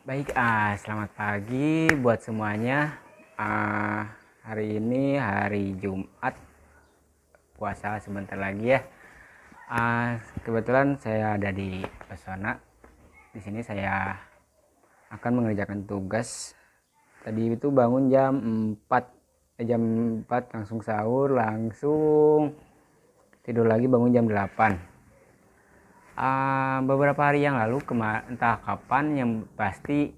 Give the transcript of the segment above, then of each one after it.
Baik, selamat pagi buat semuanya. Hari ini hari Jumat, puasa sebentar lagi ya. Kebetulan saya ada di Pesona. Di sini saya akan mengerjakan tugas. Tadi itu bangun jam 4 langsung sahur, langsung tidur lagi, bangun jam 8. Beberapa hari yang lalu, entah kapan, yang pasti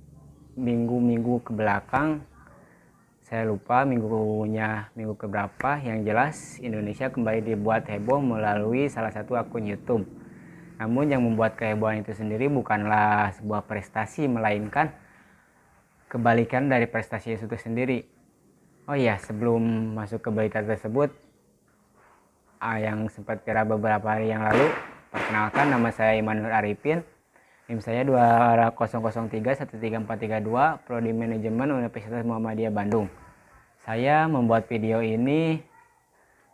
minggu-minggu ke belakang, saya lupa minggu keberapa, yang jelas Indonesia kembali dibuat heboh melalui salah satu akun YouTube. Namun yang membuat kehebohan itu sendiri bukanlah sebuah prestasi, melainkan kebalikan dari prestasi itu sendiri. Oh iya, sebelum masuk ke berita tersebut, yang sempat viral beberapa hari yang lalu, perkenalkan, nama saya Imanur Arifin. NIM saya 2003 13432, Prodi Manajemen Universitas Muhammadiyah Bandung. Saya membuat video ini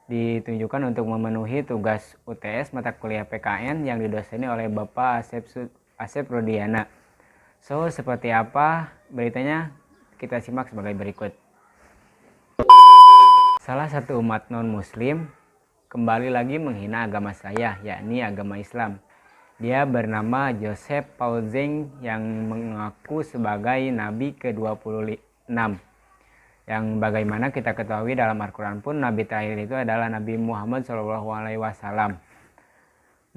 ditunjukkan untuk memenuhi tugas UTS mata kuliah PKN yang didoseni oleh Bapak Asep Rudiana. So, seperti apa beritanya? Kita simak sebagai berikut. Salah satu umat non-muslim kembali lagi menghina agama saya, yakni agama Islam. Dia bernama Joseph Paul Zeng yang mengaku sebagai Nabi ke-26. Yang bagaimana kita ketahui dalam Al-Quran pun Nabi terakhir itu adalah Nabi Muhammad SAW.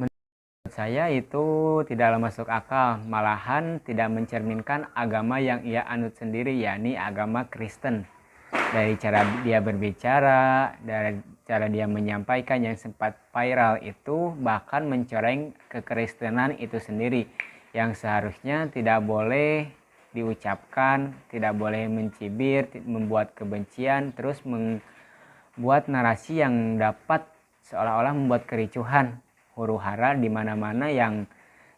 Menurut saya itu tidaklah masuk akal, malahan tidak mencerminkan agama yang ia anut sendiri, yakni agama Kristen. Dari cara dia berbicara, dari cara dia menyampaikan yang sempat viral itu, bahkan mencoreng kekristenan itu sendiri, yang seharusnya tidak boleh diucapkan, tidak boleh mencibir, membuat kebencian, terus membuat narasi yang dapat seolah-olah membuat kericuhan, huru-hara di mana-mana, yang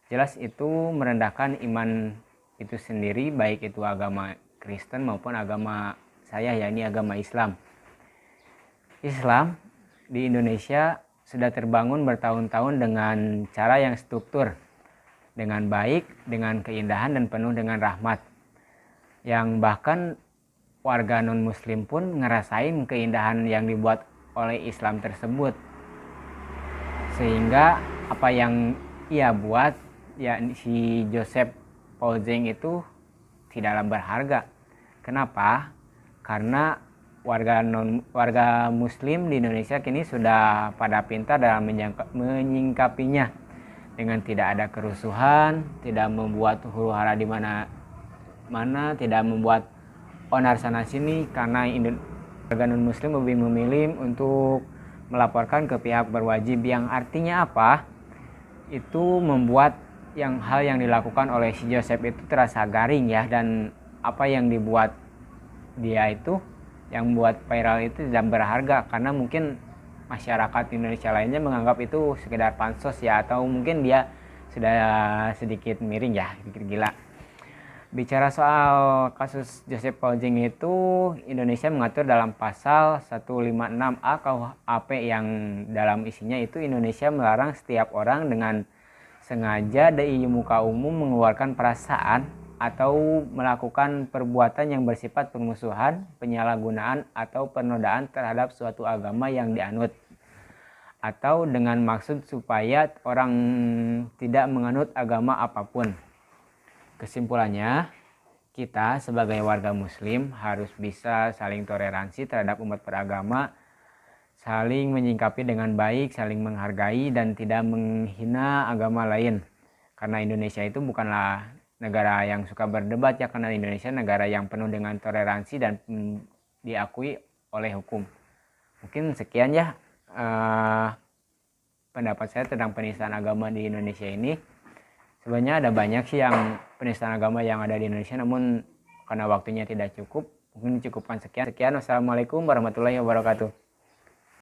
jelas itu merendahkan iman itu sendiri, baik itu agama Kristen maupun agama saya, yakni agama Islam. Islam di Indonesia sudah terbangun bertahun-tahun dengan cara yang struktur, dengan baik, dengan keindahan, dan penuh dengan rahmat. Yang bahkan warga non-muslim pun ngerasain keindahan yang dibuat oleh Islam tersebut. Sehingga apa yang ia buat, ya si Joseph Paul Zeng itu tidaklah berharga. Kenapa? Karena warga muslim di Indonesia kini sudah pada pintar dalam menyingkapinya, dengan tidak ada kerusuhan, tidak membuat huru-hara di mana-mana, tidak membuat onar sana sini, karena warga non muslim lebih memilih untuk melaporkan ke pihak berwajib, yang artinya apa? Itu membuat hal yang dilakukan oleh si Joseph itu terasa garing ya, dan apa yang dibuat dia itu, yang buat viral itu tidak berharga, karena mungkin masyarakat Indonesia lainnya menganggap itu sekedar pansos ya, atau mungkin dia sudah sedikit miring ya, pikir gila. Bicara soal kasus Joseph Paul Zeng itu, Indonesia mengatur dalam pasal 156A KUHP yang dalam isinya itu Indonesia melarang setiap orang dengan sengaja di muka umum mengeluarkan perasaan atau melakukan perbuatan yang bersifat permusuhan, penyalahgunaan, atau penodaan terhadap suatu agama yang dianut, atau dengan maksud supaya orang tidak menganut agama apapun. Kesimpulannya, kita sebagai warga muslim harus bisa saling toleransi terhadap umat beragama, saling menyikapi dengan baik, saling menghargai, dan tidak menghina agama lain. Karena Indonesia itu bukanlah negara yang suka berdebat ya, karena Indonesia negara yang penuh dengan toleransi dan diakui oleh hukum. Mungkin sekian ya pendapat saya tentang penistaan agama di Indonesia ini. Sebenarnya ada banyak sih yang penistaan agama yang ada di Indonesia, namun karena waktunya tidak cukup, mungkin cukupkan sekian. Wassalamualaikum warahmatullahi wabarakatuh.